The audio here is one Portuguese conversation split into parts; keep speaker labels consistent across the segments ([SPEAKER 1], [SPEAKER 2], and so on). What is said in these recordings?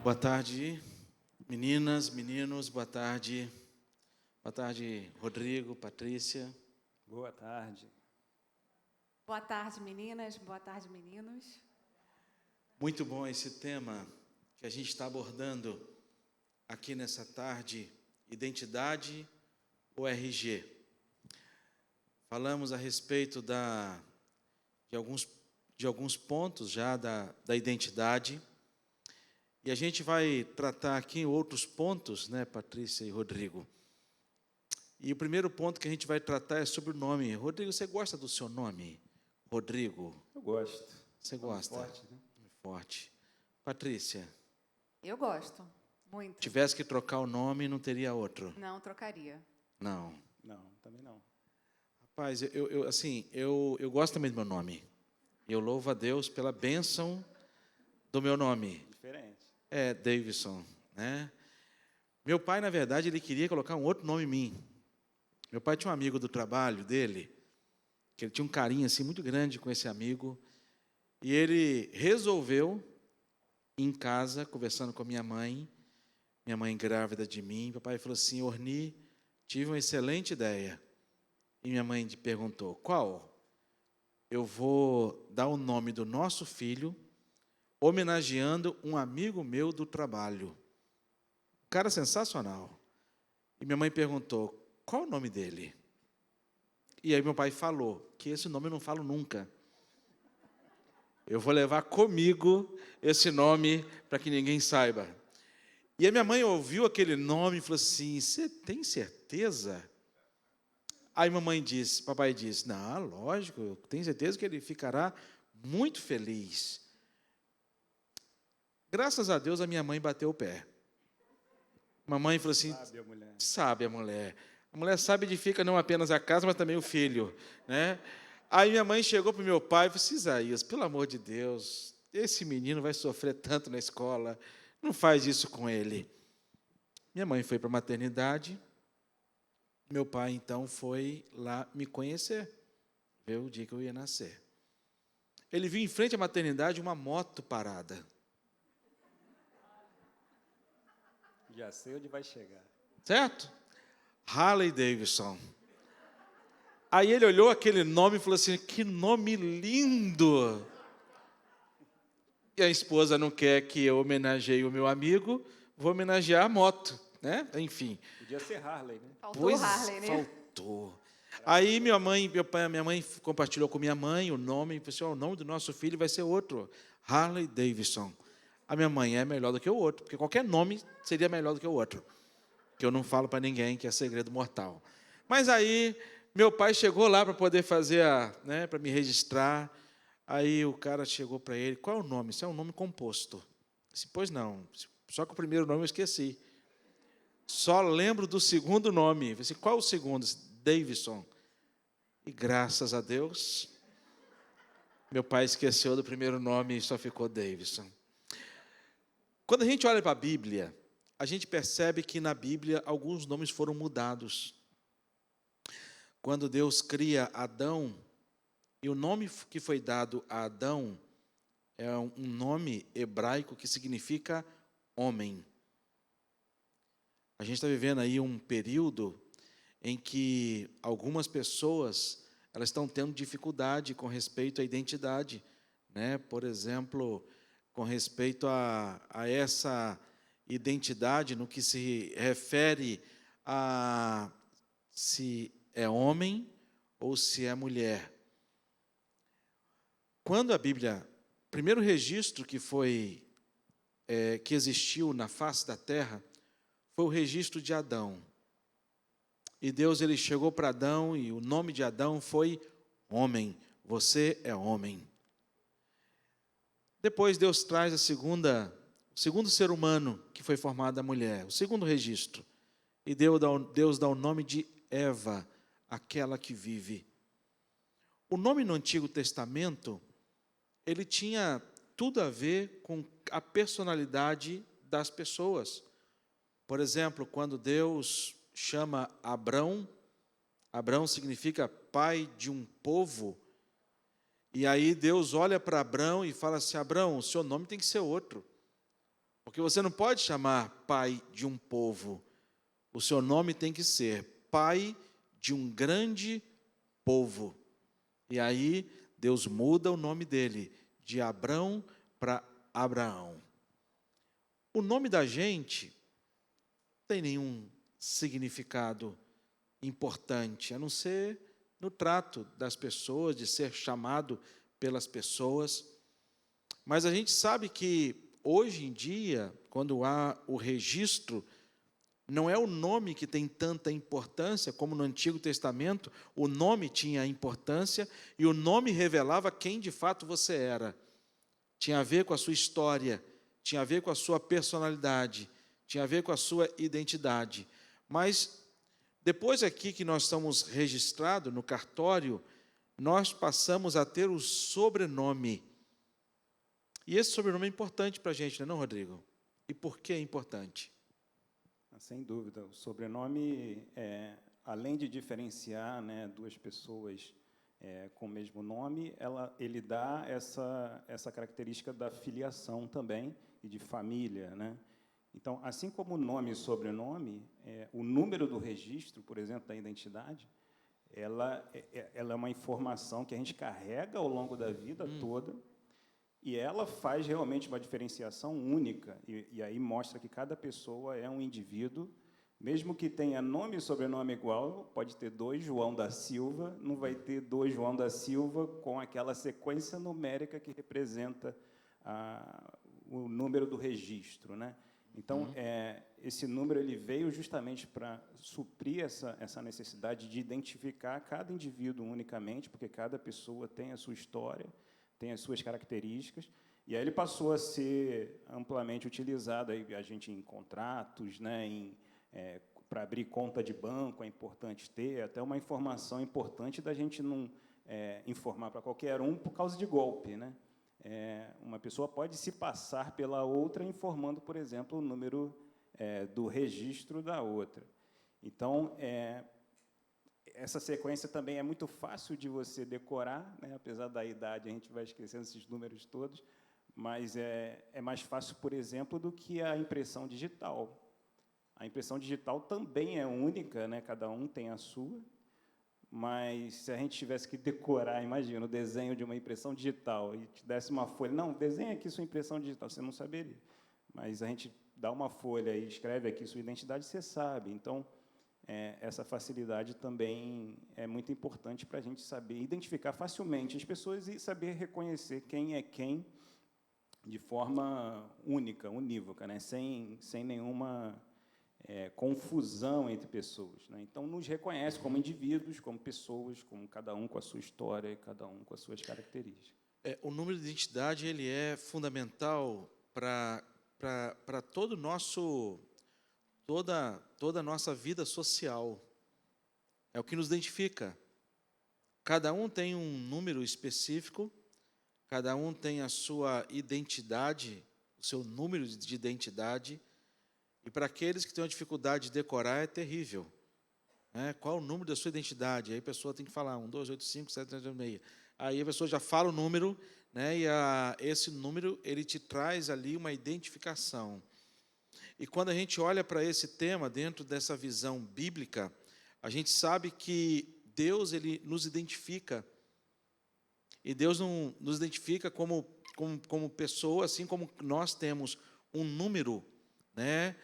[SPEAKER 1] Boa tarde, meninas, meninos, boa tarde. Boa tarde, Rodrigo, Patrícia.
[SPEAKER 2] Boa tarde.
[SPEAKER 3] Boa tarde, meninas. Boa tarde, meninos.
[SPEAKER 1] Muito bom esse tema que a gente está abordando aqui nessa tarde, identidade ou RG. Falamos a respeito de alguns pontos já da identidade. E a gente vai tratar aqui outros pontos, né, Patrícia e Rodrigo? E o primeiro ponto que a gente vai tratar é sobre o nome. Rodrigo, você gosta do seu nome? Rodrigo?
[SPEAKER 2] Eu gosto.
[SPEAKER 1] Você gosta?
[SPEAKER 2] Forte, né?
[SPEAKER 1] Forte. Patrícia?
[SPEAKER 3] Eu gosto. Muito.
[SPEAKER 1] Tivesse que trocar o nome, não teria outro?
[SPEAKER 3] Não trocaria.
[SPEAKER 1] Não.
[SPEAKER 2] Não, também não.
[SPEAKER 1] Rapaz, eu gosto também do meu nome. Eu louvo a Deus pela bênção do meu nome.
[SPEAKER 2] Diferente.
[SPEAKER 1] É Davidson, né? Meu pai, na verdade, ele queria colocar um outro nome em mim. Meu pai tinha um amigo do trabalho dele, que ele tinha um carinho assim muito grande com esse amigo, e ele resolveu, em casa, conversando com a minha mãe grávida de mim, papai falou assim: Orni, tive uma excelente ideia. E minha mãe perguntou: qual? Eu vou dar o nome do nosso filho, homenageando um amigo meu do trabalho. Cara sensacional. E minha mãe perguntou: qual o nome dele? E aí meu pai falou que esse nome eu não falo nunca. Eu vou levar comigo esse nome para que ninguém saiba. E a minha mãe ouviu aquele nome e falou assim: você tem certeza? Aí papai disse: não, lógico, eu tenho certeza que ele ficará muito feliz. Graças a Deus a minha mãe bateu o pé. Mamãe falou assim:
[SPEAKER 2] Sabe a mulher.
[SPEAKER 1] sabe a mulher. A mulher sabe edifica não apenas a casa, mas também o filho, né? Aí minha mãe chegou para o meu pai e falou assim: Isaías, pelo amor de Deus, esse menino vai sofrer tanto na escola, não faz isso com ele. Minha mãe foi para a maternidade, meu pai então foi lá me conhecer, ver o dia que eu ia nascer. Ele viu em frente à maternidade uma moto parada.
[SPEAKER 2] Já sei onde vai chegar.
[SPEAKER 1] Certo? Harley Davidson. Aí ele olhou aquele nome e falou assim: que nome lindo! E a esposa não quer que eu homenageie o meu amigo, vou homenagear a moto, né? Enfim.
[SPEAKER 2] Podia ser Harley, né?
[SPEAKER 3] Faltou o Harley, né?
[SPEAKER 1] Faltou. Aí minha mãe compartilhou com minha mãe o nome, e falou assim: o nome do nosso filho vai ser outro, Harley Davidson. A minha mãe é melhor do que o outro, porque qualquer nome seria melhor do que o outro, que eu não falo para ninguém, que é segredo mortal. Mas aí meu pai chegou lá para poder fazer para me registrar. Aí o cara chegou para ele: qual é o nome? Isso é um nome composto. Eu disse: pois não, só que o primeiro nome eu esqueci. Só lembro do segundo nome. Eu disse: qual é o segundo? Eu disse: Davidson. E graças a Deus, meu pai esqueceu do primeiro nome e só ficou Davidson. Quando a gente olha para a Bíblia, a gente percebe que na Bíblia alguns nomes foram mudados. Quando Deus cria Adão, e o nome que foi dado a Adão é um nome hebraico que significa homem. A gente está vivendo aí um período em que algumas pessoas elas estão tendo dificuldade com respeito à identidade, né? Por exemplo, com respeito a essa identidade no que se refere a se é homem ou se é mulher. Quando a Bíblia, o primeiro registro que existiu na face da terra foi o registro de Adão. E Deus ele chegou para Adão e o nome de Adão foi homem. Você é homem. Depois Deus traz o segundo ser humano que foi formado da mulher, o segundo registro. E Deus dá o nome de Eva, aquela que vive. O nome no Antigo Testamento, ele tinha tudo a ver com a personalidade das pessoas. Por exemplo, quando Deus chama Abrão, Abrão significa pai de um povo, e aí Deus olha para Abrão e fala assim: Abrão, o seu nome tem que ser outro, Porque você não pode chamar pai de um povo. O seu nome tem que ser pai de um grande povo. E aí Deus muda o nome dele de Abrão para Abraão. O nome da gente não tem nenhum significado importante, a não ser no trato das pessoas, de ser chamado pelas pessoas. Mas a gente sabe que hoje em dia, quando há o registro, não é o nome que tem tanta importância, como no Antigo Testamento, o nome tinha importância e o nome revelava quem de fato você era. Tinha a ver com a sua história, tinha a ver com a sua personalidade, tinha a ver com a sua identidade. Mas depois aqui que nós estamos registrados no cartório, nós passamos a ter o sobrenome. E esse sobrenome é importante para a gente, não é, Rodrigo? E por que é importante?
[SPEAKER 2] Sem dúvida. O sobrenome, além de diferenciar, né, duas pessoas com o mesmo nome, ele dá essa característica da filiação também e de família, né? Então, assim como o nome e sobrenome, o número do registro, por exemplo, da identidade, ela é uma informação que a gente carrega ao longo da vida toda, e ela faz realmente uma diferenciação única, e aí mostra que cada pessoa é um indivíduo, mesmo que tenha nome e sobrenome igual, pode ter 2 João da Silva, não vai ter 2 João da Silva com aquela sequência numérica que representa o número do registro, né? Então, esse número ele veio justamente para suprir essa necessidade de identificar cada indivíduo unicamente, porque cada pessoa tem a sua história, tem as suas características, e aí ele passou a ser amplamente utilizado, aí a gente em contratos, né, para abrir conta de banco, é importante ter, até uma informação importante da gente não informar para qualquer um por causa de golpe, né? Uma pessoa pode se passar pela outra informando, por exemplo, o número do registro da outra. Então, essa sequência também é muito fácil de você decorar, né? Apesar da idade, a gente vai esquecendo esses números todos, mas é mais fácil, por exemplo, do que a impressão digital. A impressão digital também é única, né? Cada um tem a sua, mas se a gente tivesse que decorar, imagina, o desenho de uma impressão digital e te desse uma folha, não, desenha aqui sua impressão digital, você não saberia. Mas a gente dá uma folha e escreve aqui sua identidade, você sabe. Então, essa facilidade também é muito importante para a gente saber identificar facilmente as pessoas e saber reconhecer quem é quem de forma única, unívoca, né? Sem nenhuma confusão entre pessoas, né? Então, nos reconhece como indivíduos, como pessoas, como cada um com a sua história e cada um com as suas características.
[SPEAKER 1] O número de identidade ele é fundamental para toda a nossa vida social. É o que nos identifica. Cada um tem um número específico, cada um tem a sua identidade, o seu número de identidade. E para aqueles que têm uma dificuldade de decorar, é terrível. Qual é o número da sua identidade? Aí a pessoa tem que falar 1, 2, 8, 5, 7, 8, 9, 6. Aí a pessoa já fala o número, né? E esse número ele te traz ali uma identificação. E quando a gente olha para esse tema, dentro dessa visão bíblica, a gente sabe que Deus ele nos identifica. E Deus não nos identifica como pessoa, assim como nós temos um número, né?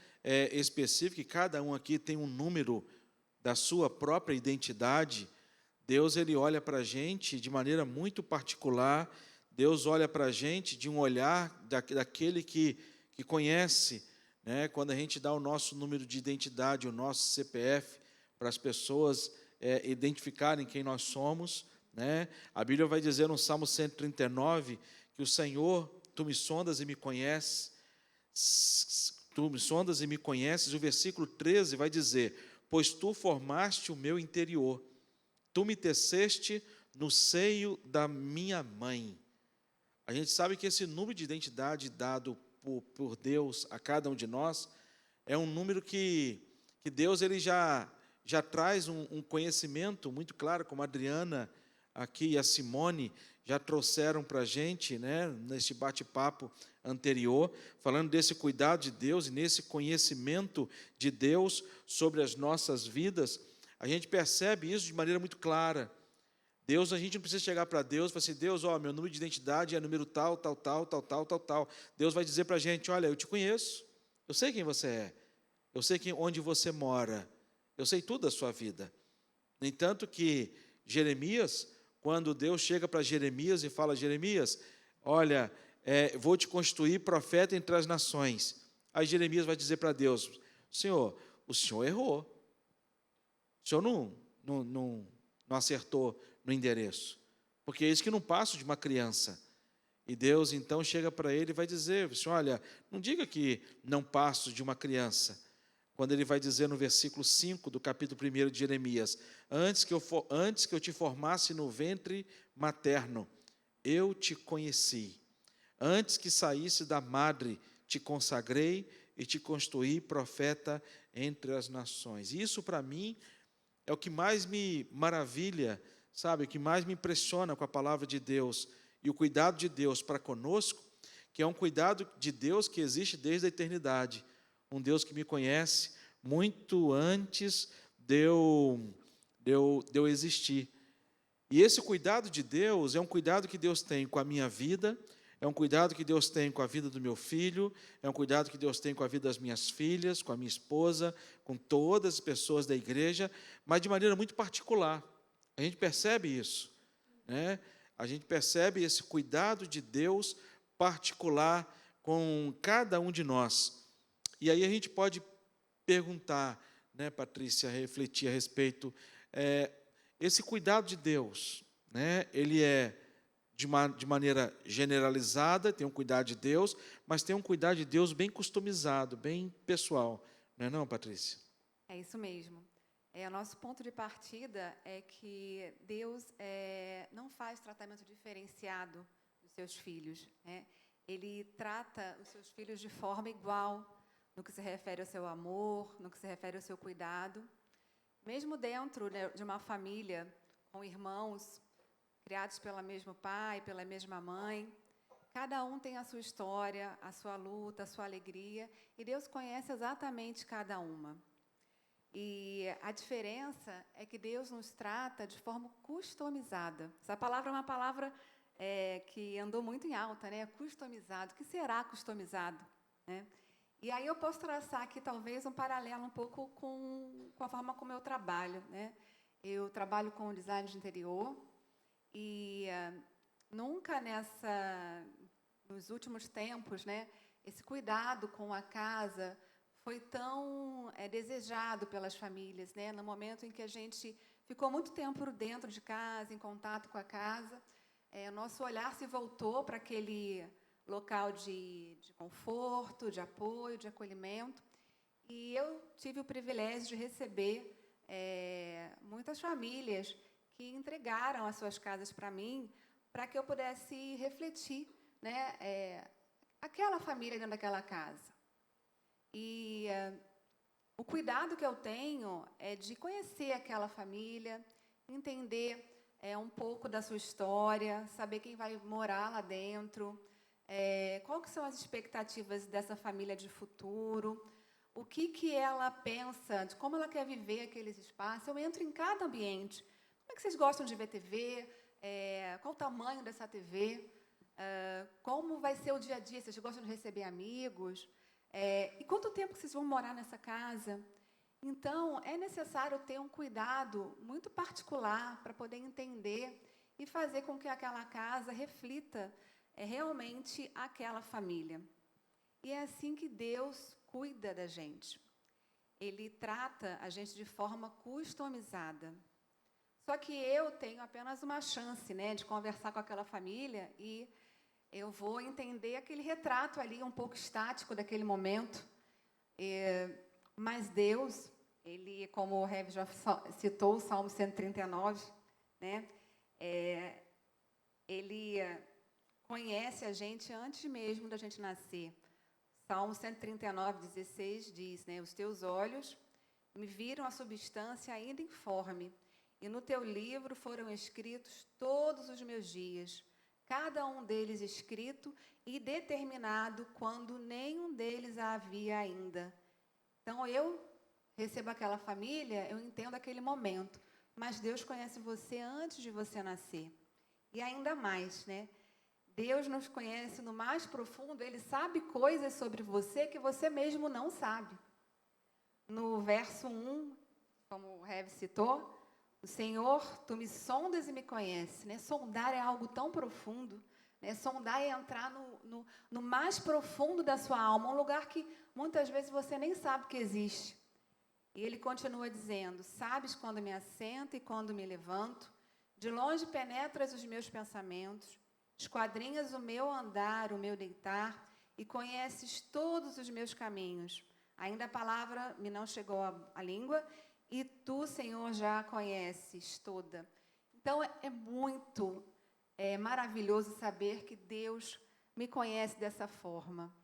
[SPEAKER 1] Específico, e cada um aqui tem um número da sua própria identidade. Deus ele olha para a gente de maneira muito particular. Deus olha para a gente de um olhar daquele que conhece, né? Quando a gente dá o nosso número de identidade, o nosso CPF, para as pessoas identificarem quem nós somos, né? A Bíblia vai dizer no Salmo 139 que o Senhor, tu me sondas e me conheces. Tu me sondas e me conheces. O versículo 13 vai dizer: pois tu formaste o meu interior, tu me teceste no seio da minha mãe. A gente sabe que esse número de identidade dado por Deus a cada um de nós é um número que Deus ele já traz um conhecimento muito claro, como a Adriana aqui e a Simone já trouxeram para a gente, né, nesse bate-papo anterior, falando desse cuidado de Deus e nesse conhecimento de Deus sobre as nossas vidas, a gente percebe isso de maneira muito clara. Deus, a gente não precisa chegar para Deus e falar assim, Deus, ó, meu número de identidade é número tal, tal, tal, tal, tal, tal, tal. Deus vai dizer para a gente, olha, eu te conheço, eu sei quem você é, eu sei onde você mora, eu sei tudo da sua vida. No entanto que Jeremias, quando Deus chega para Jeremias e fala, Jeremias, olha, vou te constituir profeta entre as nações. Aí Jeremias vai dizer para Deus, Senhor, o Senhor errou. O Senhor não acertou no endereço. Porque é isso que não passa de uma criança. E Deus, então, chega para ele e vai dizer, olha, não diga que não passo de uma criança. Quando ele vai dizer no versículo 5 do capítulo 1 de Jeremias, antes que eu te formasse no ventre materno, eu te conheci. Antes que saísse da madre, te consagrei e te constituí profeta entre as nações. Isso, para mim, é o que mais me maravilha, sabe? O que mais me impressiona com a palavra de Deus e o cuidado de Deus para conosco, que é um cuidado de Deus que existe desde a eternidade. Um Deus que me conhece muito antes de eu existir. E esse cuidado de Deus é um cuidado que Deus tem com a minha vida, é um cuidado que Deus tem com a vida do meu filho, é um cuidado que Deus tem com a vida das minhas filhas, com a minha esposa, com todas as pessoas da igreja, mas de maneira muito particular. A gente percebe isso, né? A gente percebe esse cuidado de Deus particular com cada um de nós. E aí a gente pode perguntar, né, Patrícia, refletir a respeito, esse cuidado de Deus, né, ele é de maneira generalizada, tem um cuidado de Deus, mas tem um cuidado de Deus bem customizado, bem pessoal. Não é não, Patrícia?
[SPEAKER 3] É isso mesmo. O nosso ponto de partida é que Deus não faz tratamento diferenciado dos seus filhos, né? Ele trata os seus filhos de forma igual, no que se refere ao seu amor, no que se refere ao seu cuidado. Mesmo dentro, né, de uma família com irmãos criados pelo mesmo pai, pela mesma mãe, cada um tem a sua história, a sua luta, a sua alegria, e Deus conhece exatamente cada uma. E a diferença é que Deus nos trata de forma customizada. Essa palavra é uma palavra que andou muito em alta, né? Customizado. O que será customizado, né? E aí eu posso traçar aqui, talvez, um paralelo um pouco com a forma como eu trabalho, né? Eu trabalho com design de interior e nunca nos últimos tempos, né, esse cuidado com a casa foi tão desejado pelas famílias, né? No momento em que a gente ficou muito tempo dentro de casa, em contato com a casa, o nosso olhar se voltou para aquele local de conforto, de apoio, de acolhimento. E eu tive o privilégio de receber muitas famílias que entregaram as suas casas para mim, para que eu pudesse refletir, né, aquela família dentro daquela casa. E o cuidado que eu tenho é de conhecer aquela família, entender um pouco da sua história, saber quem vai morar lá dentro, quais são as expectativas dessa família de futuro, o que ela pensa, de como ela quer viver aqueles espaços. Eu entro em cada ambiente. Como é que vocês gostam de ver TV? Qual o tamanho dessa TV? Como vai ser o dia a dia? Vocês gostam de receber amigos? E quanto tempo vocês vão morar nessa casa? Então, é necessário ter um cuidado muito particular para poder entender e fazer com que aquela casa reflita realmente aquela família. E é assim que Deus cuida da gente. Ele trata a gente de forma customizada. Só que eu tenho apenas uma chance, né, de conversar com aquela família e eu vou entender aquele retrato ali um pouco estático daquele momento. Mas Deus, Ele, como o Rev já citou, o Salmo 139, né, Ele conhece a gente antes mesmo da gente nascer. Salmo 139, 16 diz, né, os teus olhos me viram a substância ainda informe, e no teu livro foram escritos todos os meus dias, cada um deles escrito e determinado quando nenhum deles havia ainda. Então, eu recebo aquela família, eu entendo aquele momento, mas Deus conhece você antes de você nascer. E ainda mais, né? Deus nos conhece no mais profundo, Ele sabe coisas sobre você que você mesmo não sabe. No verso 1, como o Rev citou, o Senhor, tu me sondas e me conheces, né? Sondar é algo tão profundo, né? Sondar é entrar no mais profundo da sua alma, um lugar que muitas vezes você nem sabe que existe. E ele continua dizendo, sabes quando me assento e quando me levanto, de longe penetras os meus pensamentos, esquadrinhas o meu andar, o meu deitar, e conheces todos os meus caminhos. Ainda a palavra me não chegou à língua, e tu, Senhor, já a conheces toda. Então, é muito maravilhoso saber que Deus me conhece dessa forma.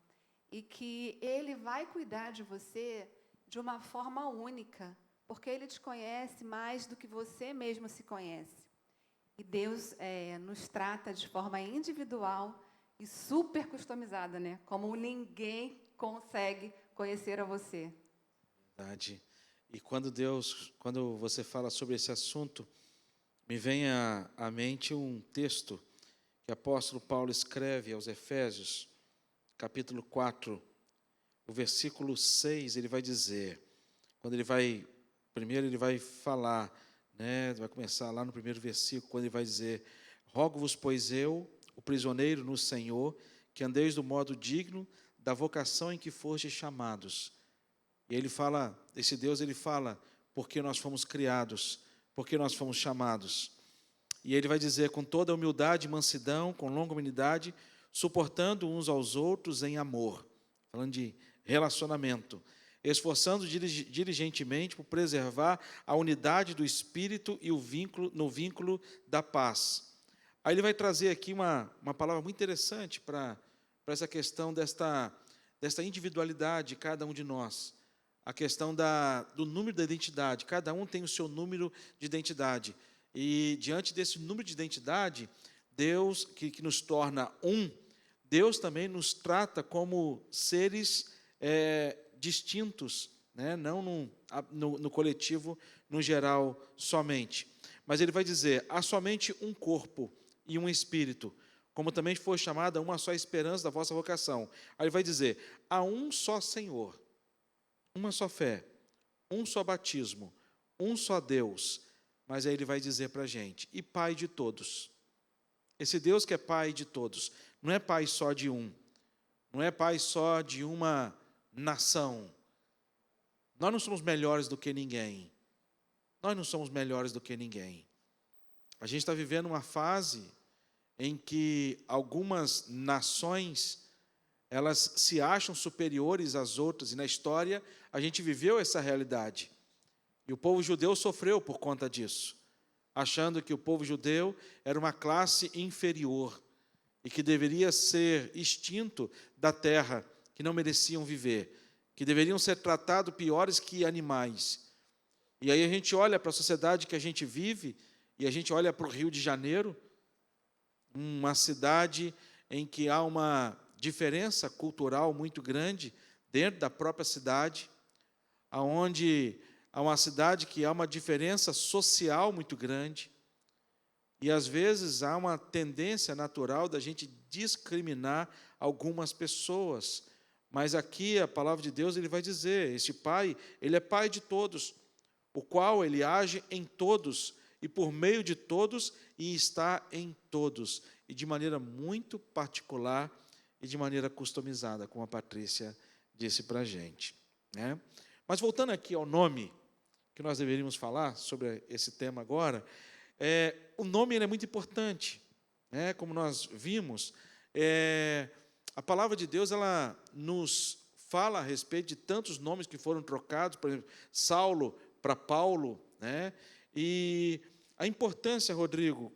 [SPEAKER 3] E que Ele vai cuidar de você de uma forma única, porque Ele te conhece mais do que você mesmo se conhece. E Deus nos trata de forma individual e super customizada, né? Como ninguém consegue conhecer a você.
[SPEAKER 1] Verdade. E quando você fala sobre esse assunto, me vem à mente um texto que o apóstolo Paulo escreve aos Efésios, capítulo 4, o versículo 6, ele vai dizer, primeiro ele vai falar, né, vai começar lá no primeiro versículo, quando ele vai dizer, rogo-vos, pois eu, o prisioneiro no Senhor, que andeis do modo digno da vocação em que fostes chamados. E ele fala, esse Deus, ele fala, porque nós fomos criados, porque nós fomos chamados. E ele vai dizer, com toda humildade e mansidão, com longanimidade, suportando uns aos outros em amor, falando de relacionamento, esforçando diligentemente por preservar a unidade do Espírito e no vínculo da paz. Aí ele vai trazer aqui uma palavra muito interessante para essa questão desta individualidade de cada um de nós. A questão do número da identidade. Cada um tem o seu número de identidade. E diante desse número de identidade, Deus, que nos torna um, Deus também nos trata como seres distintos, né? Não no coletivo, no geral, somente. Mas ele vai dizer, há somente um corpo e um espírito, como também foi chamada uma só esperança da vossa vocação. Aí ele vai dizer, há um só Senhor, uma só fé, um só batismo, um só Deus. Mas aí ele vai dizer para a gente, e Pai de todos. Esse Deus que é Pai de todos, não é Pai só de um, não é Pai só de uma nação. Nós não somos melhores do que ninguém. Nós não somos melhores do que ninguém. A gente está vivendo uma fase em que algumas nações, elas se acham superiores às outras, e na história a gente viveu essa realidade. E o povo judeu sofreu por conta disso, achando que o povo judeu era uma classe inferior e que deveria ser extinto da terra, que não mereciam viver, que deveriam ser tratados piores que animais. E aí a gente olha para a sociedade que a gente vive, e a gente olha para o Rio de Janeiro, uma cidade em que há uma diferença cultural muito grande dentro da própria cidade, aonde há uma cidade que há uma diferença social muito grande, e às vezes há uma tendência natural da gente discriminar algumas pessoas. Mas aqui a palavra de Deus, ele vai dizer, este Pai, ele é Pai de todos, o qual ele age em todos, e por meio de todos, e está em todos, e de maneira muito particular, e de maneira customizada, como a Patrícia disse para a gente, né? Mas voltando aqui ao nome, que nós deveríamos falar sobre esse tema agora, o nome ele é muito importante, né? Como nós vimos, a palavra de Deus ela nos fala a respeito de tantos nomes que foram trocados, por exemplo, Saulo para Paulo, né? E a importância, Rodrigo,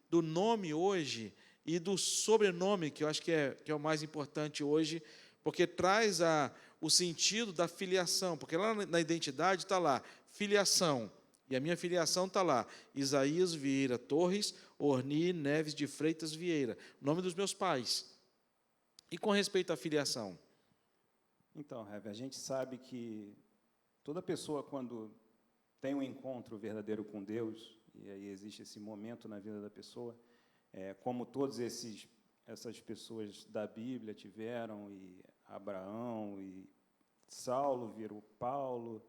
[SPEAKER 1] do nome hoje e do sobrenome, que eu acho que é o mais importante hoje, porque traz o sentido da filiação, porque lá na identidade está lá, filiação. E a minha filiação está lá, Isaías Vieira Torres, Orni Neves de Freitas Vieira, nome dos meus pais. E com respeito à filiação?
[SPEAKER 2] Então, Rev, a gente sabe que toda pessoa, quando tem um encontro verdadeiro com Deus, e aí existe esse momento na vida da pessoa, como todas essas pessoas da Bíblia tiveram, e Abraão, e Saulo virou Paulo,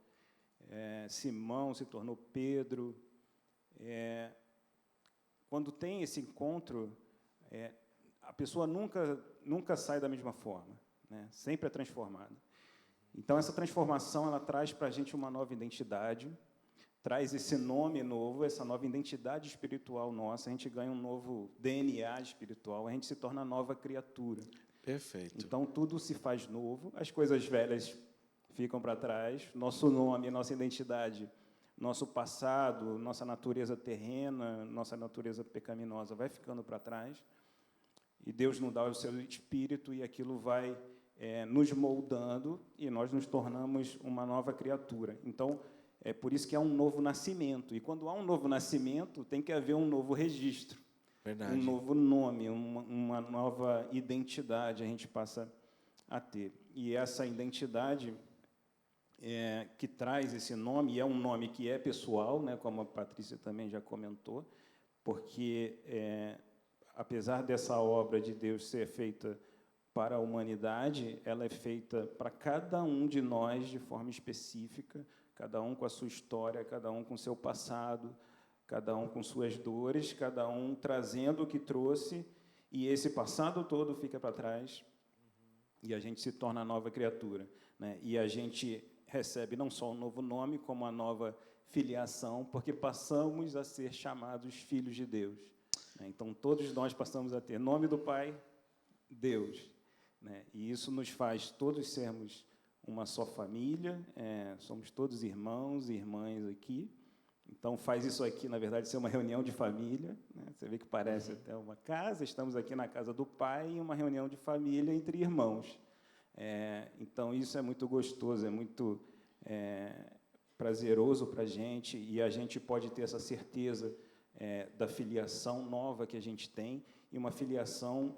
[SPEAKER 2] Simão se tornou Pedro. Quando tem esse encontro, a pessoa nunca sai da mesma forma, né? Sempre é transformada. Então, essa transformação, ela traz para a gente uma nova identidade, traz esse nome novo, essa nova identidade espiritual nossa, a gente ganha um novo DNA espiritual, a gente se torna nova criatura.
[SPEAKER 1] Perfeito.
[SPEAKER 2] Então, tudo se faz novo, as coisas velhas ficam para trás, nosso nome, nossa identidade, nosso passado, nossa natureza terrena, nossa natureza pecaminosa vai ficando para trás, e Deus nos dá o seu Espírito, e aquilo vai nos moldando, e nós nos tornamos uma nova criatura. Então, é por isso que há um novo nascimento. E quando há um novo nascimento, tem que haver um novo registro.
[SPEAKER 1] Verdade.
[SPEAKER 2] Um novo nome, uma nova identidade a gente passa a ter. E essa identidade que traz esse nome, e é um nome que é pessoal, né, como a Patrícia também já comentou, porque, apesar dessa obra de Deus ser feita para a humanidade, ela é feita para cada um de nós de forma específica, cada um com a sua história, cada um com o seu passado, cada um com suas dores, cada um trazendo o que trouxe, e esse passado todo fica para trás, e a gente se torna a nova criatura, né? E a gente recebe não só um novo nome, como a nova filiação, porque passamos a ser chamados filhos de Deus, né? Então, todos nós passamos a ter nome do Pai, Deus, né? E isso nos faz todos sermos uma só família, somos todos irmãos e irmãs aqui. Então, faz isso aqui, na verdade, ser uma reunião de família, né? Você vê que parece até uma casa, estamos aqui na casa do Pai, em uma reunião de família entre irmãos. Então, isso é muito gostoso, é muito prazeroso para a gente, e a gente pode ter essa certeza da filiação nova que a gente tem, e uma filiação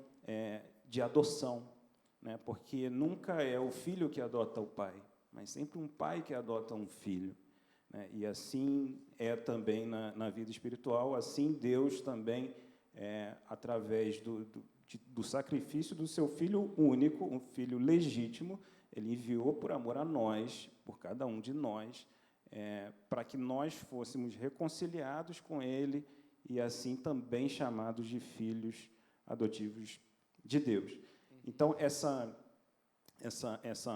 [SPEAKER 2] de adoção, né? Porque nunca é o filho que adota o pai, mas sempre um pai que adota um filho, né? E assim é também na vida espiritual, assim Deus também, através do sacrifício do seu Filho único, um Filho legítimo, Ele enviou por amor a nós, por cada um de nós, para que nós fôssemos reconciliados com Ele e assim também chamados de filhos adotivos de Deus. Então, essa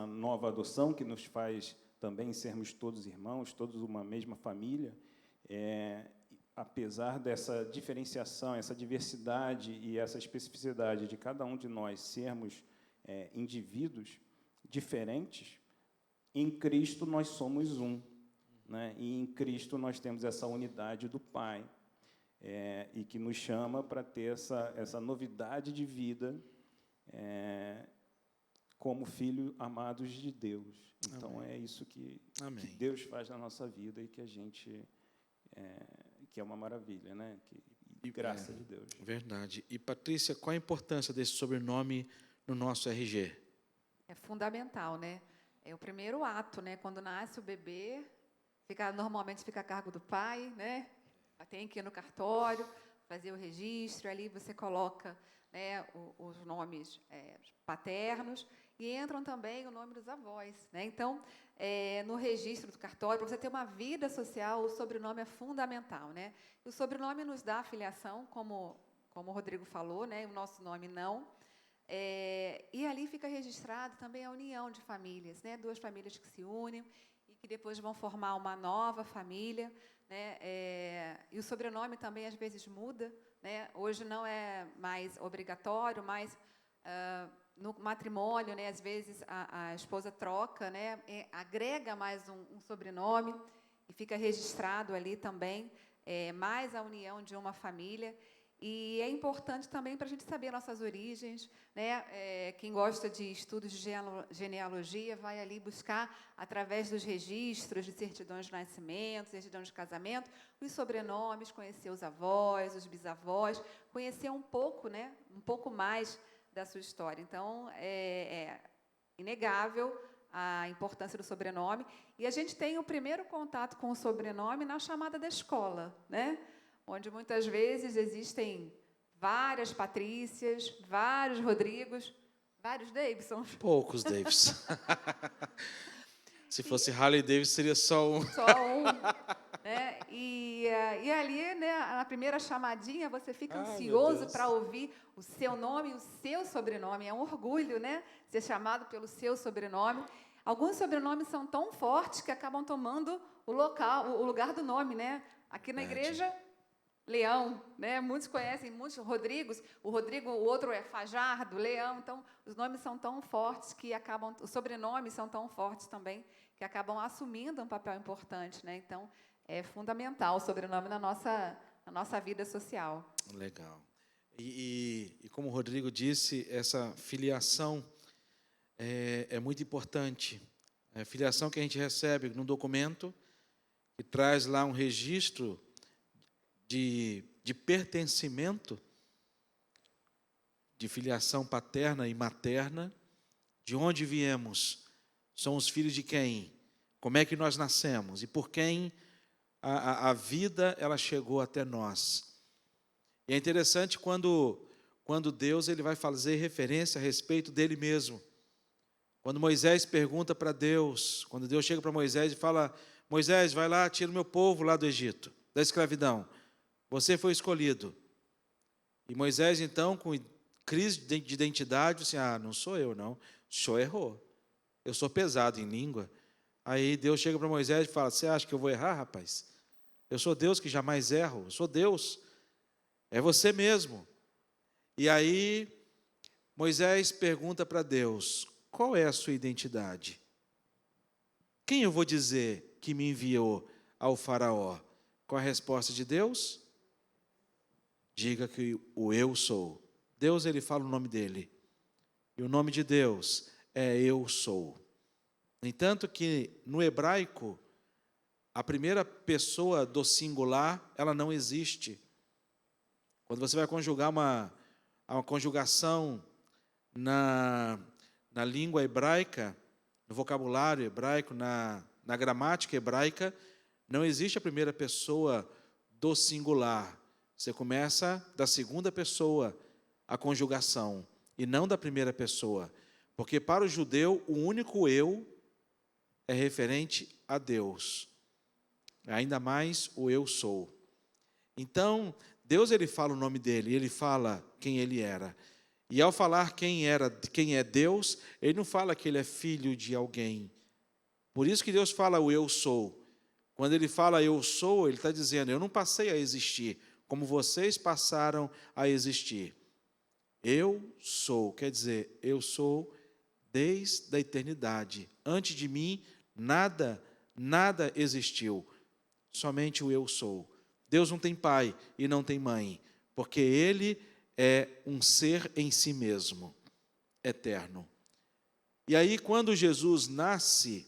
[SPEAKER 2] nova adoção, que nos faz também sermos todos irmãos, todos uma mesma família, apesar dessa diferenciação, essa diversidade e essa especificidade de cada um de nós sermos indivíduos diferentes, em Cristo nós somos um, né? E em Cristo nós temos essa unidade do Pai, e que nos chama para ter essa novidade de vida, como filhos amados de Deus. Então,
[SPEAKER 1] Amém.
[SPEAKER 2] é isso que
[SPEAKER 1] Amém.
[SPEAKER 2] Deus faz na nossa vida, e que a gente... que é uma maravilha, né? Graça de Deus.
[SPEAKER 1] Verdade. E, Patrícia, qual a importância desse sobrenome no nosso RG?
[SPEAKER 3] É fundamental, né? É o primeiro ato, né? Quando nasce o bebê, normalmente fica a cargo do pai, né? Tem que ir no cartório, fazer o registro, ali você coloca, né, os nomes paternos, e entram também o nome dos avós, né? Então, no registro do cartório, para você ter uma vida social, o sobrenome é fundamental, né? E o sobrenome nos dá a filiação, como o Rodrigo falou, né? O nosso nome não. E ali fica registrado também a união de famílias, né? Duas famílias que se unem e que depois vão formar uma nova família, né? E o sobrenome também às vezes muda, né? Hoje não é mais obrigatório, mas no matrimônio, né? Às vezes a esposa troca, né? Agrega mais um sobrenome e fica registrado ali também mais a união de uma família. E é importante também para a gente saber nossas origens, né? Quem gosta de estudos de genealogia vai ali buscar, através dos registros de certidões de nascimento, certidão de casamento, os sobrenomes, conhecer os avós, os bisavós, conhecer um pouco, né? Um pouco mais da sua história. Então, é inegável a importância do sobrenome. E a gente tem o primeiro contato com o sobrenome na chamada da escola, né? Onde muitas vezes existem várias Patrícias, vários Rodrigos, vários Davidsons.
[SPEAKER 1] Poucos Davis. Se fosse Harley Davidson, seria só um.
[SPEAKER 3] Só um. Né? E ali, né, na primeira chamadinha, você fica ansioso para ouvir o seu nome, o seu sobrenome. É um orgulho, né, ser chamado pelo seu sobrenome. Alguns sobrenomes são tão fortes que acabam tomando o lugar do nome, né? Aqui na igreja, Leão, né? Muitos conhecem, muitos Rodrigos. O Rodrigo, o outro é Fajardo, Leão. Então, os nomes são tão fortes que acabam, os sobrenomes são tão fortes também que acabam assumindo um papel importante, né? Então, é fundamental o sobrenome na nossa vida social.
[SPEAKER 1] Legal. E como o Rodrigo disse, essa filiação é muito importante. É a filiação que a gente recebe num documento que traz lá um registro de pertencimento, de filiação paterna e materna, de onde viemos, somos filhos de quem, como é que nós nascemos e por quem a vida ela chegou até nós. E é interessante quando Deus ele vai fazer referência a respeito dele mesmo. Quando Moisés pergunta para Deus, quando Deus chega para Moisés e fala: Moisés, vai lá, tira o meu povo lá do Egito, da escravidão. Você foi escolhido. E Moisés, então, com crise de identidade, disse: não sou eu, não. O senhor errou. Eu sou pesado em língua. Aí Deus chega para Moisés e fala: você acha que eu vou errar, rapaz? Eu sou Deus que jamais erro. Eu sou Deus. É você mesmo. E aí Moisés pergunta para Deus: qual é a sua identidade? Quem eu vou dizer que me enviou ao faraó? Qual a resposta de Deus? Diga que o eu sou. Deus, ele fala o nome dele. E o nome de Deus é eu sou. No entanto que no hebraico, a primeira pessoa do singular, ela não existe. Quando você vai conjugar uma conjugação na língua hebraica, no vocabulário hebraico, na gramática hebraica, não existe a primeira pessoa do singular. Você começa da segunda pessoa a conjugação, e não da primeira pessoa. Porque para o judeu, o único eu é referente a Deus. Ainda mais o eu sou. Então, Deus ele fala o nome dele, ele fala quem ele era. E ao falar quem é Deus, ele não fala que ele é filho de alguém. Por isso que Deus fala o eu sou. Quando ele fala eu sou, ele está dizendo: eu não passei a existir como vocês passaram a existir. Eu sou, quer dizer, eu sou desde a eternidade. Antes de mim, nada existiu. Somente o eu sou. Deus não tem pai e não tem mãe, porque ele é um ser em si mesmo, eterno. E aí, quando Jesus nasce,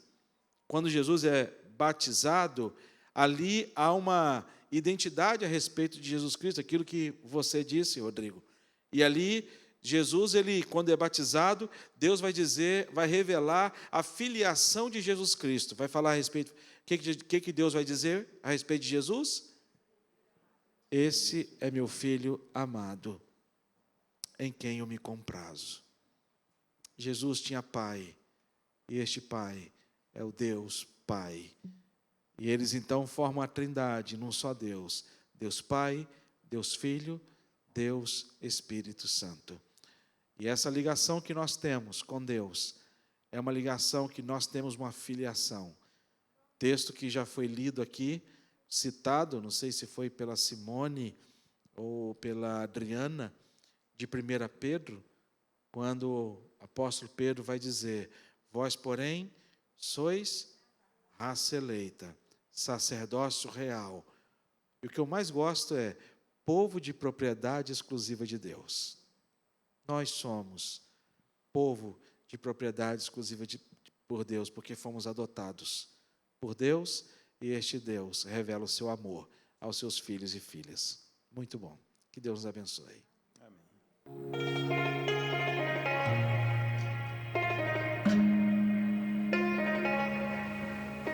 [SPEAKER 1] quando Jesus é batizado, ali há uma identidade a respeito de Jesus Cristo, aquilo que você disse, Rodrigo. E ali, Jesus, ele, quando é batizado, Deus vai revelar a filiação de Jesus Cristo. Vai falar a respeito, o que Deus vai dizer a respeito de Jesus? Esse é meu filho amado, em quem eu me comprazo. Jesus tinha pai, e este pai é o Deus Pai. E eles então formam a trindade num só Deus. Deus Pai, Deus Filho, Deus Espírito Santo. E essa ligação que nós temos com Deus é uma ligação que nós temos uma filiação. Texto que já foi lido aqui, citado, não sei se foi pela Simone ou pela Adriana, de 1 Pedro, quando o apóstolo Pedro vai dizer: vós, porém, sois raça eleita, sacerdócio real. E o que eu mais gosto é: povo de propriedade exclusiva de Deus. Nós somos povo de propriedade exclusiva por Deus, porque fomos adotados por Deus, e este Deus revela o seu amor aos seus filhos e filhas. Muito bom. Que Deus nos abençoe.
[SPEAKER 2] Amém.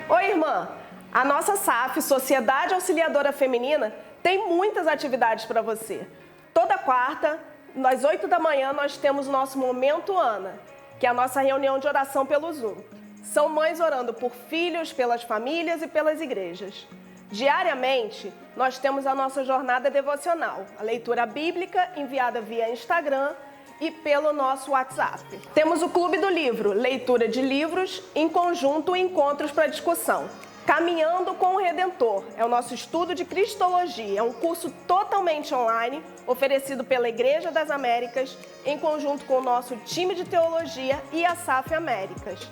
[SPEAKER 4] Oi, irmã. A nossa SAF, Sociedade Auxiliadora Feminina, tem muitas atividades para você. Toda quarta, às 8 da manhã, nós temos o nosso Momento Ana, que é a nossa reunião de oração pelo Zoom. São mães orando por filhos, pelas famílias e pelas igrejas. Diariamente, nós temos a nossa jornada devocional, a leitura bíblica enviada via Instagram e pelo nosso WhatsApp. Temos o Clube do Livro, leitura de livros, em conjunto encontros para discussão. Caminhando com o Redentor, é o nosso estudo de Cristologia, é um curso totalmente online, oferecido pela Igreja das Américas, em conjunto com o nosso time de teologia e a SAF Américas.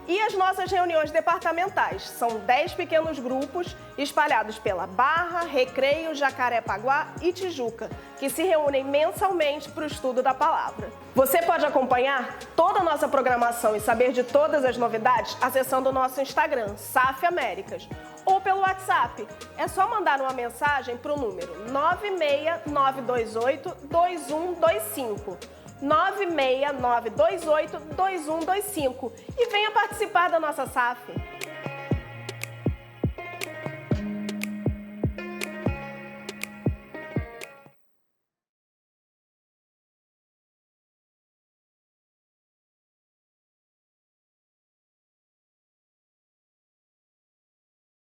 [SPEAKER 4] E as nossas reuniões departamentais, são 10 pequenos grupos espalhados pela Barra, Recreio, Jacarepaguá e Tijuca, que se reúnem mensalmente para o estudo da palavra. Você pode acompanhar toda a nossa programação e saber de todas as novidades acessando o nosso Instagram, SAF Américas, ou pelo WhatsApp. É só mandar uma mensagem para o número 969282125. 969282125 e venha participar da nossa SAF.